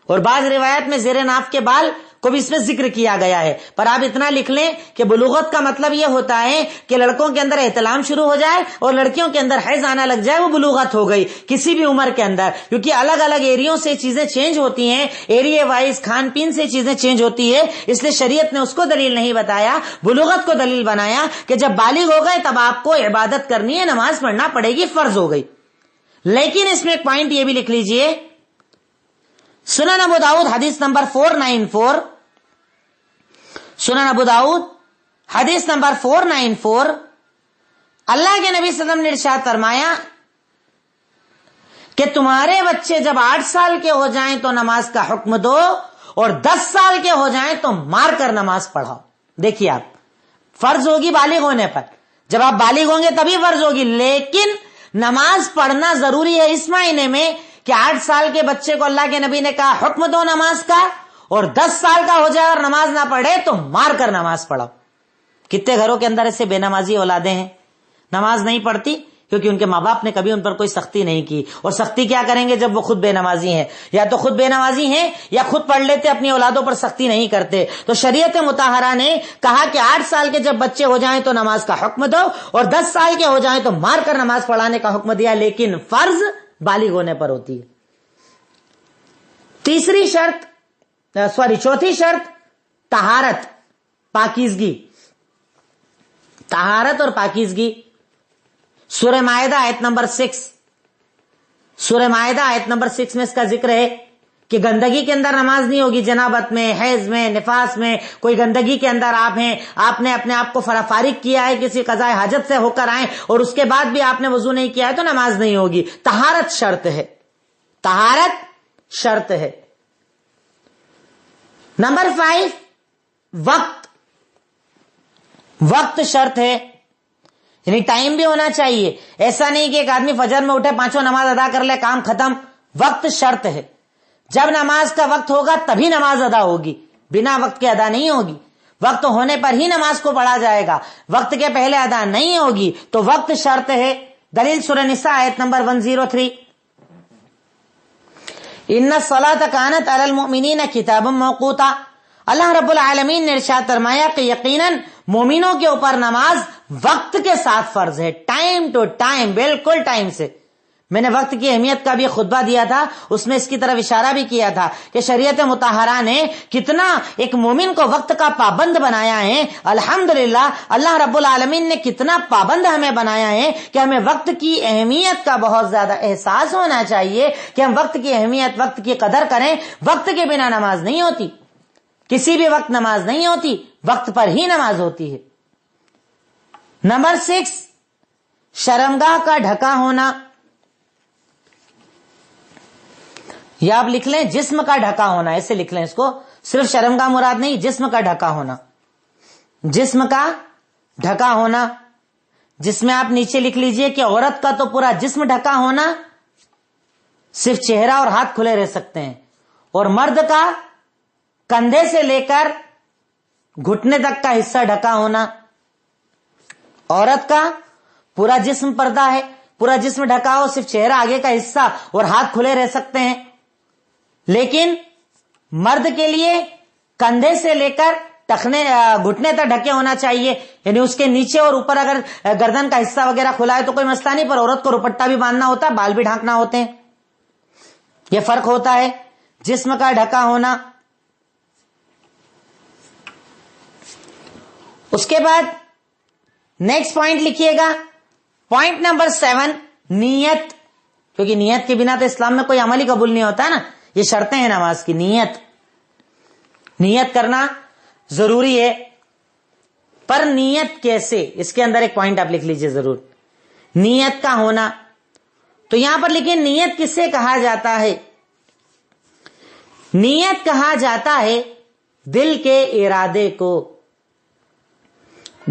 Speaker 1: اور بعض روایت میں زیر ناف کے بال کو بھی اس میں ذکر کیا گیا ہے. پر آپ اتنا لکھ لیں کہ بلوغت کا مطلب یہ ہوتا ہے کہ لڑکوں کے اندر احتلام شروع ہو جائے اور لڑکیوں کے اندر حیض آنا لگ جائے، وہ بلوغت ہو گئی کسی بھی عمر کے اندر. کیونکہ الگ الگ ایریوں سے چیزیں چینج ہوتی ہیں، ایریا وائز کھان پین سے چیزیں چینج ہوتی ہے، اس لیے شریعت نے اس کو دلیل نہیں بتایا، بلوغت کو دلیل بنایا کہ جب بالغ ہو گئے تب آپ کو عبادت کرنی ہے، نماز پڑھنا پڑے گی، فرض ہو گئی. لیکن اس میں ایک پوائنٹ یہ بھی لکھ لیجئے، سنن ابو داؤد حدیث نمبر 494، سنن ابو داؤد حدیث نمبر 494، اللہ کے نبی صلی اللہ علیہ وسلم نے ارشاد فرمایا کہ تمہارے بچے جب 8 سال کے ہو جائیں تو نماز کا حکم دو، اور 10 سال کے ہو جائیں تو مار کر نماز پڑھاؤ. دیکھیے آپ، فرض ہوگی بالغ ہونے پر، جب آپ بالغ ہوں گے تبھی فرض ہوگی، لیکن نماز پڑھنا ضروری ہے اس معنی میں کہ 8 سال کے بچے کو اللہ کے نبی نے کہا حکم دو نماز کا، اور 10 سال کا ہو جائے اور نماز نہ پڑھے تو مار کر نماز پڑھاؤ. کتنے گھروں کے اندر ایسے بے نمازی اولادیں ہیں، نماز نہیں پڑھتی کیونکہ ان کے ماں باپ نے کبھی ان پر کوئی سختی نہیں کی. اور سختی کیا کریں گے جب وہ خود بے نمازی ہیں، یا تو خود بے نمازی ہیں یا خود پڑھ لیتے، اپنی اولادوں پر سختی نہیں کرتے. تو شریعت مطہرہ نے کہا کہ 8 سال کے جب بچے ہو جائیں تو نماز کا حکم دو، اور 10 سال کے ہو جائیں تو مار کر نماز پڑھانے کا حکم دیا، لیکن فرض بالغ ہونے پر ہوتی ہے. چوتھی شرط طہارت، پاکیزگی. طہارت اور پاکیزگی. سورہ مائدہ آیت نمبر 6، سورہ مائدہ آیت نمبر 6 میں اس کا ذکر ہے کہ گندگی کے اندر نماز نہیں ہوگی. جنابت میں، حیض میں، نفاس میں، کوئی گندگی کے اندر آپ ہیں، آپ نے اپنے آپ کو فارغ کیا ہے، کسی قضاء حاجت سے ہو کر آئیں اور اس کے بعد بھی آپ نے وضو نہیں کیا ہے تو نماز نہیں ہوگی. طہارت شرط ہے، طہارت شرط ہے. نمبر 5، وقت. وقت شرط ہے، یعنی ٹائم بھی ہونا چاہیے. ایسا نہیں کہ ایک آدمی فجر میں اٹھے 5 نماز ادا کر لے، کام ختم. وقت شرط ہے، جب نماز کا وقت ہوگا تبھی نماز ادا ہوگی، بنا وقت کے ادا نہیں ہوگی. وقت ہونے پر ہی نماز کو پڑھا جائے گا، وقت کے پہلے ادا نہیں ہوگی. تو وقت شرط ہے. دلیل سورہ نساء آیت نمبر 103، ان الصلاۃ کانت علی المؤمنین کتابا موقوتا. اللہ رب العالمین نے ارشاد فرمایا کہ یقیناً مومنوں کے اوپر نماز وقت کے ساتھ فرض ہے، ٹائم ٹو ٹائم، بالکل ٹائم سے. میں نے وقت کی اہمیت کا بھی خطبہ دیا تھا، اس میں اس کی طرف اشارہ بھی کیا تھا کہ شریعت مطہرہ نے کتنا ایک مومن کو وقت کا پابند بنایا ہے. الحمدللہ اللہ رب العالمین نے کتنا پابند ہمیں بنایا ہے کہ ہمیں وقت کی اہمیت کا بہت زیادہ احساس ہونا چاہیے کہ ہم وقت کی اہمیت، وقت کی قدر کریں. وقت کے بنا نماز نہیں ہوتی، کسی بھی وقت نماز نہیں ہوتی، وقت پر ہی نماز ہوتی ہے. نمبر 6، شرمگاہ کا ڈھکا ہونا. یا آپ لکھ لیں جسم کا ڈھکا ہونا، ایسے لکھ لیں اس کو، صرف شرمگاہ مراد نہیں، جسم کا ڈھکا ہونا. جسم کا ڈھکا ہونا، جس میں آپ نیچے لکھ لیجئے کہ عورت کا تو پورا جسم ڈھکا ہونا، صرف چہرہ اور ہاتھ کھلے رہ سکتے ہیں، اور مرد کا کندھے سے لے کر گھٹنے تک کا حصہ ڈھکا ہونا. عورت کا پورا جسم پردہ ہے، پورا جسم ڈھکا ہو، صرف چہرہ آگے کا حصہ اور ہاتھ کھلے رہ سکتے ہیں. لیکن مرد کے لیے کندھے سے لے کر ٹخنے گھٹنے تک ڈھکے ہونا چاہیے، یعنی اس کے نیچے اور اوپر اگر گردن کا حصہ وغیرہ کھلا ہے تو کوئی مسئلہ نہیں، پر عورت کو دوپٹہ بھی باندھنا ہوتا ہے، بال بھی ڈھانکنا ہوتے ہیں، یہ فرق ہوتا ہے جسم کا ڈھکا ہونا۔ اس کے بعد نیکسٹ پوائنٹ لکھیے گا، پوائنٹ نمبر 7، نیت، کیونکہ نیت کے بنا تو اسلام میں کوئی عمل ہی قبول نہیں ہوتا نا، یہ شرطیں ہیں نماز کی۔ نیت کرنا ضروری ہے، پر نیت کیسے، اس کے اندر ایک پوائنٹ آپ لکھ لیجئے ضرور، نیت کا ہونا۔ تو یہاں پر لکھیں نیت کسے کہا جاتا ہے؟ نیت کہا جاتا ہے دل کے ارادے کو،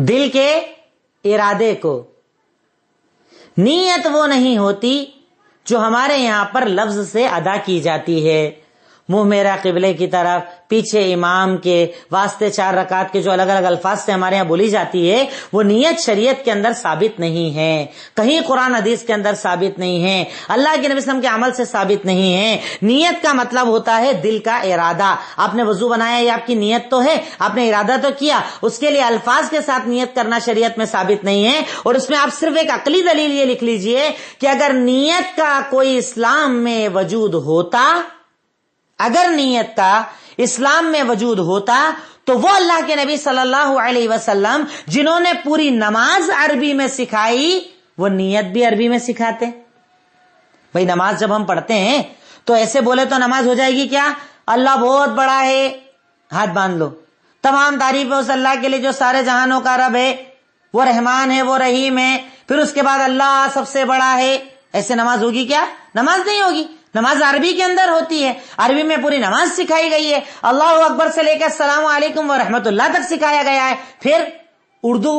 Speaker 1: دل کے ارادے کو۔ نیت وہ نہیں ہوتی جو ہمارے یہاں پر لفظ سے ادا کی جاتی ہے، منہ میرا قبلے کی طرف، پیچھے امام کے، واسطے 4 رکعت کے جو الگ الگ الفاظ سے ہمارے یہاں بولی جاتی ہے، وہ نیت شریعت کے اندر ثابت نہیں ہے، کہیں قرآن حدیث کے اندر ثابت نہیں ہے، اللہ کے نبی صلی اللہ علیہ وسلم کے عمل سے ثابت نہیں ہے۔ نیت کا مطلب ہوتا ہے دل کا ارادہ۔ آپ نے وضو بنایا، یہ آپ کی نیت تو ہے، آپ نے ارادہ تو کیا، اس کے لیے الفاظ کے ساتھ نیت کرنا شریعت میں ثابت نہیں ہے۔ اور اس میں آپ صرف ایک عقلی دلیل یہ لکھ لیجئے کہ اگر نیت کا کوئی اسلام میں وجود ہوتا، اگر نیت کا اسلام میں وجود ہوتا تو وہ اللہ کے نبی صلی اللہ علیہ وسلم جنہوں نے پوری نماز عربی میں سکھائی، وہ نیت بھی عربی میں سکھاتے۔ بھئی نماز جب ہم پڑھتے ہیں تو ایسے بولے تو نماز ہو جائے گی کیا؟ اللہ بہت بڑا ہے، ہاتھ باندھ لو، تمام تعریفیں اس اللہ کے لیے جو سارے جہانوں کا رب ہے، وہ رحمان ہے، وہ رحیم ہے، پھر اس کے بعد اللہ سب سے بڑا ہے، ایسے نماز ہوگی کیا؟ نماز نہیں ہوگی۔ نماز عربی کے اندر ہوتی ہے، عربی میں پوری نماز سکھائی گئی ہے، اللہ اکبر سے لے کر السلام علیکم ورحمۃ اللہ تک سکھایا گیا ہے۔ پھر اردو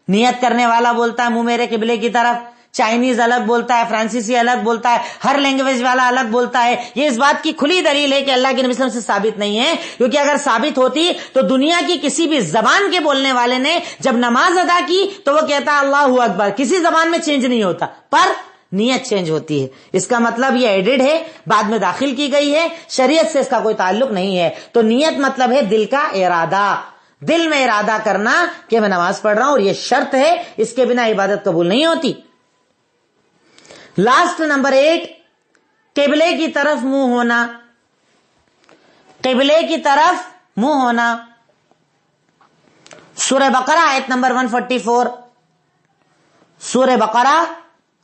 Speaker 1: نیت کرنے والا بولتا ہے منہ میرے قبلے کی طرف، چائنیز الگ بولتا ہے، فرانسیسی الگ بولتا ہے، ہر لینگویج والا الگ بولتا ہے۔ یہ اس بات کی کھلی دلیل ہے کہ اللہ کے نبی صلی اللہ علیہ وسلم سے ثابت نہیں ہے، کیونکہ اگر ثابت ہوتی تو دنیا کی کسی بھی زبان کے بولنے والے نے جب نماز ادا کی تو وہ کہتا اللہ اکبر، کسی زبان میں چینج نہیں ہوتا، پر نیت چینج ہوتی ہے۔ اس کا مطلب یہ ایڈڈ ہے، بعد میں داخل کی گئی ہے، شریعت سے اس کا کوئی تعلق نہیں ہے۔ تو نیت مطلب ہے دل کا ارادہ، دل میں ارادہ کرنا کہ میں نماز پڑھ رہا ہوں، اور یہ شرط ہے، اس کے بنا عبادت قبول نہیں ہوتی۔ لاسٹ نمبر 8، قبلے کی طرف منہ ہونا، قبلے کی طرف منہ ہونا۔ سورہ بقرہ آیت نمبر 144، سورہ بقرہ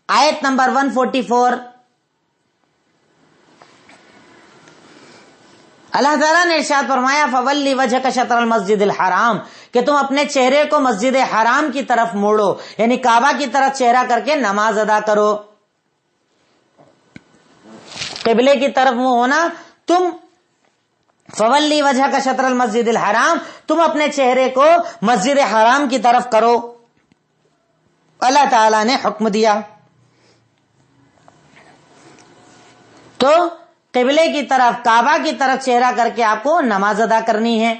Speaker 1: آیت نمبر 144، اللہ تعالیٰ نے ارشاد فرمایا فَوَلِّ وَجْهَكَ شَطْرَ الْمَسْجِدِ الْحَرَامِ، کہ تم اپنے چہرے کو مسجد حرام کی طرف موڑو، یعنی کعبہ کی طرف چہرہ کر کے نماز ادا کرو۔ قبلے کی طرف منہ ہونا، تم فَوَلِّ وَجْهَكَ شَطْرَ الْمَسْجِدِ الْحَرَامِ، تم اپنے چہرے کو مسجد حرام کی طرف کرو، اللہ تعالیٰ نے حکم دیا۔ تو قبلے کی طرف، کعبہ کی طرف چہرہ کر کے آپ کو نماز ادا کرنی ہے،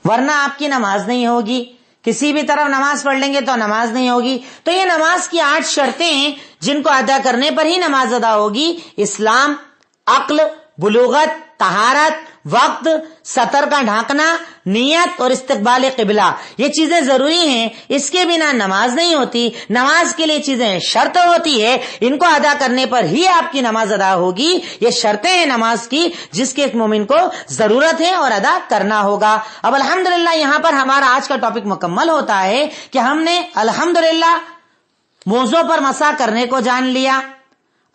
Speaker 1: ورنہ آپ کی نماز نہیں ہوگی۔ کسی بھی طرف نماز پڑھ لیں گے تو نماز نہیں ہوگی۔ تو یہ نماز کی 8 شرطیں ہیں جن کو ادا کرنے پر ہی نماز ادا ہوگی۔ اسلام، عقل، بلوغت، طہارت، وقت، سطر کا ڈھانکنا، نیت اور استقبال قبلہ، یہ چیزیں ضروری ہیں، اس کے بنا نماز نہیں ہوتی۔ نماز کے لیے چیزیں شرط ہوتی ہے، ان کو ادا کرنے پر ہی آپ کی نماز ادا ہوگی۔ یہ شرطیں ہیں نماز کی جس کے ایک مومن کو ضرورت ہے اور ادا کرنا ہوگا۔ اب الحمدللہ یہاں پر ہمارا آج کا ٹاپک مکمل ہوتا ہے کہ ہم نے الحمدللہ موضوع پر مسح کرنے کو جان لیا،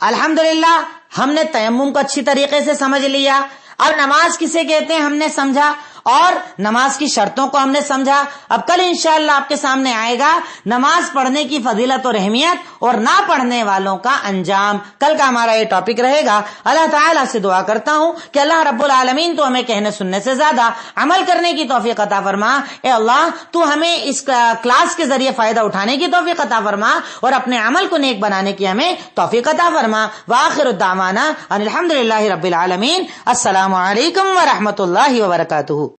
Speaker 1: الحمدللہ ہم نے تیمم کو اچھی طریقے سے سمجھ لیا، اب نماز کسے کہتے ہیں ہم نے سمجھا، اور نماز کی شرطوں کو ہم نے سمجھا۔ اب کل انشاءاللہ آپ کے سامنے آئے گا نماز پڑھنے کی فضیلت اور اہمیت اور نہ پڑھنے والوں کا انجام۔ کل کا ہمارا یہ ٹاپک رہے گا۔ اللہ تعالیٰ سے دعا کرتا ہوں کہ اللہ رب العالمین تو ہمیں کہنے سننے سے زیادہ عمل کرنے کی توفیق عطا فرما۔ اے اللہ تو ہمیں اس کلاس کے ذریعے فائدہ اٹھانے کی توفیق عطا فرما اور اپنے عمل کو نیک بنانے کی ہمیں توفیق عطا فرما۔ وآخر دعوانا ان الحمدللہ رب العالمین۔ السلام علیکم ورحمۃ اللہ وبرکاتہ۔